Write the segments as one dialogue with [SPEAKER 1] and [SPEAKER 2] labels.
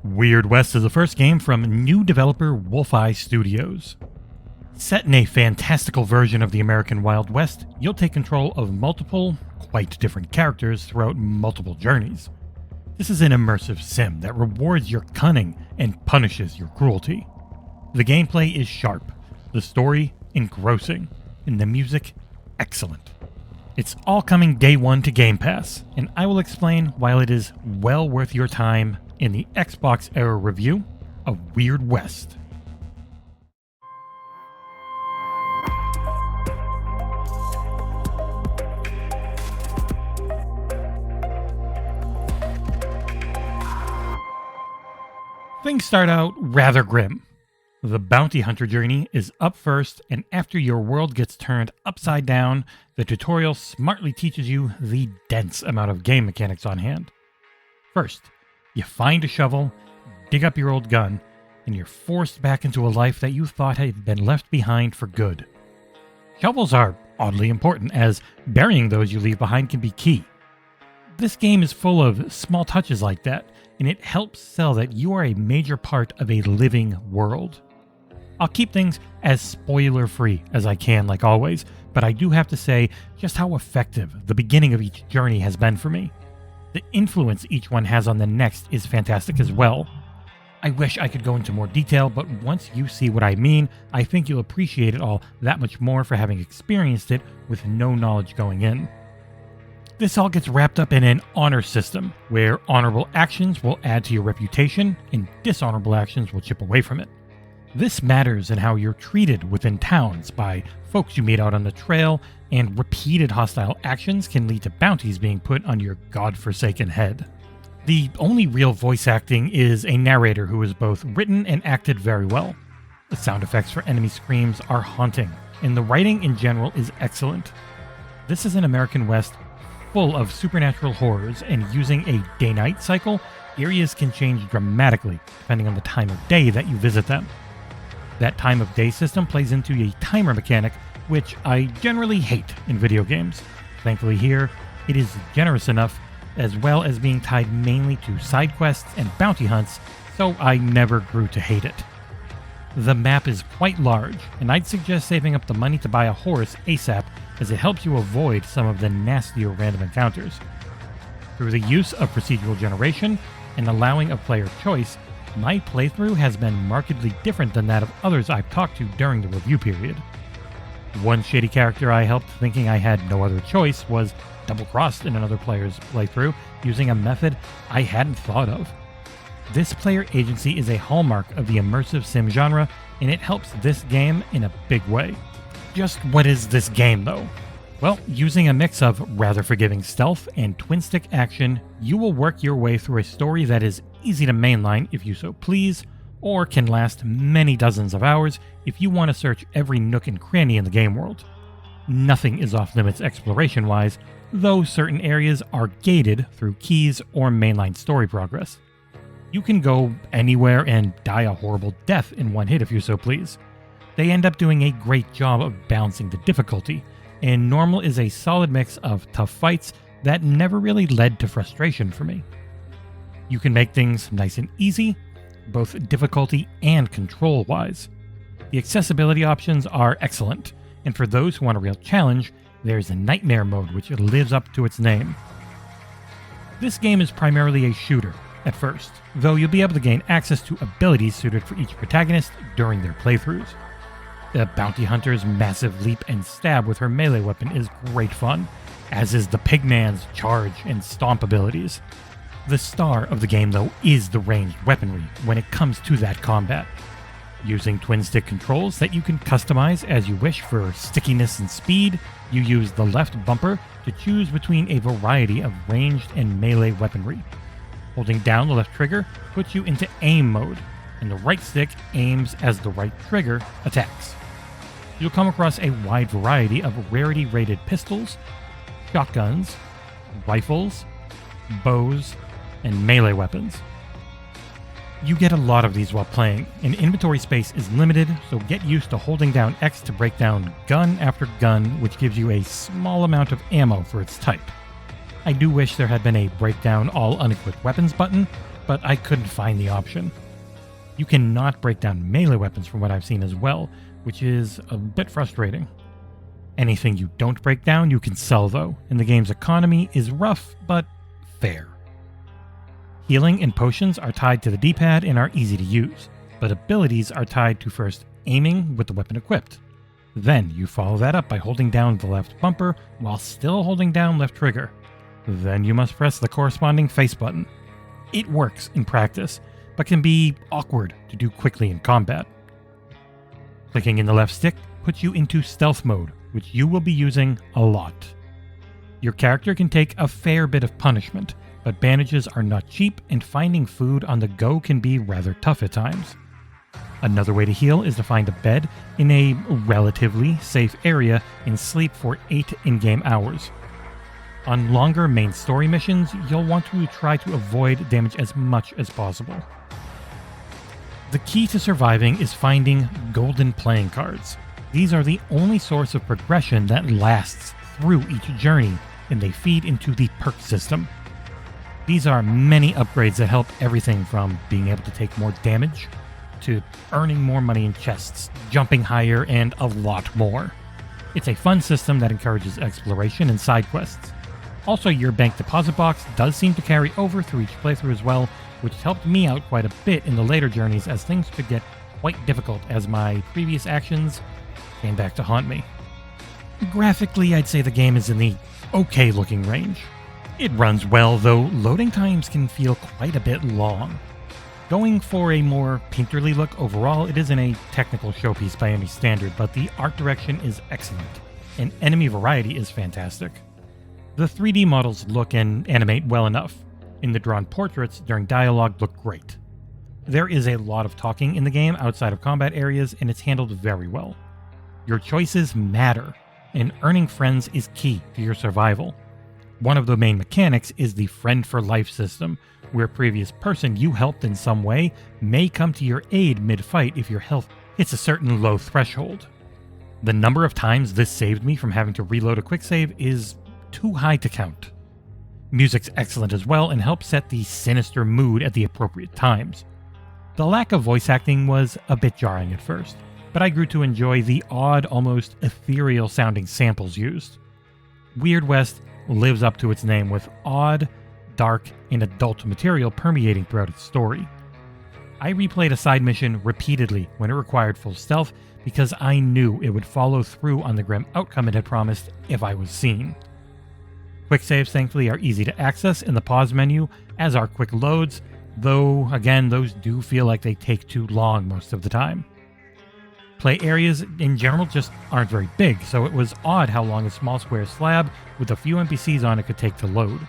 [SPEAKER 1] Weird West is the first game from new developer Wolfeye Studios. Set in a fantastical version of the American Wild West, you'll take control of multiple, quite different characters throughout multiple journeys. This is an immersive sim that rewards your cunning and punishes your cruelty. The gameplay is sharp, the story engrossing, and the music excellent. It's all coming day one to Game Pass, and I will explain why it is well worth your time in the XboxEra review of Weird West. Things start out rather grim. The bounty hunter journey is up first, and after your world gets turned upside down, the tutorial smartly teaches you the dense amount of game mechanics on hand. First, you find a shovel, dig up your old gun, and you're forced back into a life that you thought had been left behind for good. Shovels are oddly important, as burying those you leave behind can be key. This game is full of small touches like that, and it helps sell that you are a major part of a living world. I'll keep things as spoiler-free as I can, like always, but I do have to say just how effective the beginning of each journey has been for me. The influence each one has on the next is fantastic as well. I wish I could go into more detail, but once you see what I mean, I think you'll appreciate it all that much more for having experienced it with no knowledge going in. This all gets wrapped up in an honor system, where honorable actions will add to your reputation and dishonorable actions will chip away from it. This matters in how you're treated within towns by folks you meet out on the trail, and repeated hostile actions can lead to bounties being put on your godforsaken head. The only real voice acting is a narrator who is both written and acted very well. The sound effects for enemy screams are haunting, and the writing in general is excellent. This is an American West full of supernatural horrors, and using a day-night cycle, areas can change dramatically depending on the time of day that you visit them. That time of day system plays into a timer mechanic, which I generally hate in video games. Thankfully here, it is generous enough, as well as being tied mainly to side quests and bounty hunts, so I never grew to hate it. The map is quite large, and I'd suggest saving up the money to buy a horse ASAP, as it helps you avoid some of the nastier random encounters. Through the use of procedural generation and allowing of player choice, my playthrough has been markedly different than that of others I've talked to during the review period. One shady character I helped thinking I had no other choice was double-crossed in another player's playthrough using a method I hadn't thought of. This player agency is a hallmark of the immersive sim genre, and it helps this game in a big way. Just what is this game though? Well, using a mix of rather forgiving stealth and twin-stick action, you will work your way through a story that is easy to mainline if you so please, or can last many dozens of hours if you want to search every nook and cranny in the game world. Nothing is off-limits exploration-wise, though certain areas are gated through keys or mainline story progress. You can go anywhere and die a horrible death in one hit if you so please. They end up doing a great job of balancing the difficulty, and normal is a solid mix of tough fights that never really led to frustration for me. You can make things nice and easy, both difficulty and control-wise. The accessibility options are excellent, and for those who want a real challenge, there's a Nightmare mode which lives up to its name. This game is primarily a shooter at first, though you'll be able to gain access to abilities suited for each protagonist during their playthroughs. The bounty hunter's massive leap and stab with her melee weapon is great fun, as is the pigman's charge and stomp abilities. The star of the game, though, is the ranged weaponry when it comes to that combat. Using twin-stick controls that you can customize as you wish for stickiness and speed, you use the left bumper to choose between a variety of ranged and melee weaponry. Holding down the left trigger puts you into aim mode, and the right stick aims as the right trigger attacks. You'll come across a wide variety of rarity-rated pistols, shotguns, rifles, bows, and melee weapons. You get a lot of these while playing, and inventory space is limited, so get used to holding down X to break down gun after gun, which gives you a small amount of ammo for its type. I do wish there had been a break down all unequipped weapons button, but I couldn't find the option. You cannot break down melee weapons from what I've seen as well, which is a bit frustrating. Anything you don't break down, you can sell though, and the game's economy is rough, but fair. Healing and potions are tied to the D-pad and are easy to use, but abilities are tied to first aiming with the weapon equipped. Then you follow that up by holding down the left bumper while still holding down left trigger. Then you must press the corresponding face button. It works in practice, but can be awkward to do quickly in combat. Clicking in the left stick puts you into stealth mode, which you will be using a lot. Your character can take a fair bit of punishment, but bandages are not cheap and finding food on the go can be rather tough at times. Another way to heal is to find a bed in a relatively safe area and sleep for 8 in-game hours. On longer main story missions, you'll want to try to avoid damage as much as possible. The key to surviving is finding golden playing cards. These are the only source of progression that lasts through each journey, and they feed into the perk system. These are many upgrades that help everything from being able to take more damage, to earning more money in chests, jumping higher, and a lot more. It's a fun system that encourages exploration and side quests. Also, your bank deposit box does seem to carry over through each playthrough as well, which helped me out quite a bit in the later journeys as things could get quite difficult as my previous actions came back to haunt me. Graphically, I'd say the game is in the okay looking range. It runs well, though loading times can feel quite a bit long. Going for a more painterly look overall, it isn't a technical showpiece by any standard, but the art direction is excellent, and enemy variety is fantastic. The 3D models look and animate well enough, and the drawn portraits during dialogue look great. There is a lot of talking in the game outside of combat areas, and it's handled very well. Your choices matter, and earning friends is key to your survival. One of the main mechanics is the Friend for Life system, where a previous person you helped in some way may come to your aid mid-fight if your health hits a certain low threshold. The number of times this saved me from having to reload a quick save is too high to count. Music's excellent as well and helps set the sinister mood at the appropriate times. The lack of voice acting was a bit jarring at first, but I grew to enjoy the odd, almost ethereal sounding samples used. Weird West lives up to its name with odd, dark, and adult material permeating throughout its story. I replayed a side mission repeatedly when it required full stealth because I knew it would follow through on the grim outcome it had promised if I was seen. Quick saves thankfully are easy to access in the pause menu, as are quick loads, though again those do feel like they take too long most of the time. Play areas in general just aren't very big, so it was odd how long a small square slab with a few NPCs on it could take to load.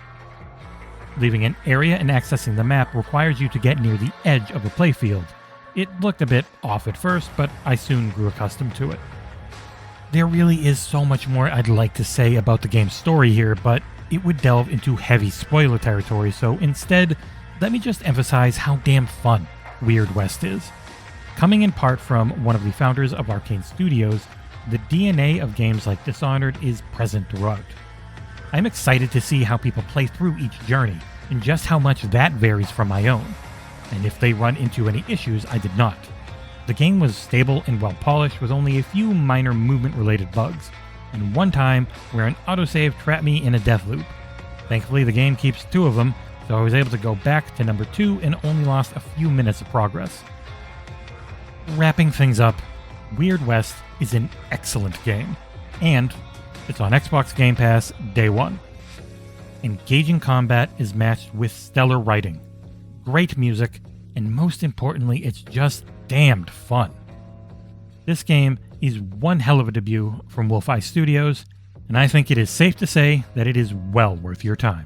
[SPEAKER 1] Leaving an area and accessing the map requires you to get near the edge of the playfield. It looked a bit off at first, but I soon grew accustomed to it. There really is so much more I'd like to say about the game's story here, but it would delve into heavy spoiler territory, so instead, let me just emphasize how damn fun Weird West is. Coming in part from one of the founders of Arcane Studios, the DNA of games like Dishonored is present throughout. I'm excited to see how people play through each journey, and just how much that varies from my own, and if they run into any issues I did not. The game was stable and well polished with only a few minor movement related bugs, and one time where an autosave trapped me in a death loop. Thankfully the game keeps 2 of them, so I was able to go back to number 2 and only lost a few minutes of progress. Wrapping things up, Weird West is an excellent game, and it's on Xbox Game Pass day 1. Engaging combat is matched with stellar writing, great music, and most importantly, it's just damned fun. This game is one hell of a debut from Wolf-Eye Studios, and I think it is safe to say that it is well worth your time.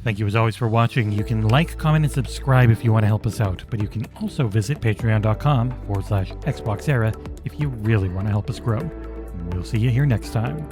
[SPEAKER 1] Thank you as always for watching. You can like, comment, and subscribe if you want to help us out, but you can also visit patreon.com/XboxEra if you really want to help us grow. We'll see you here next time.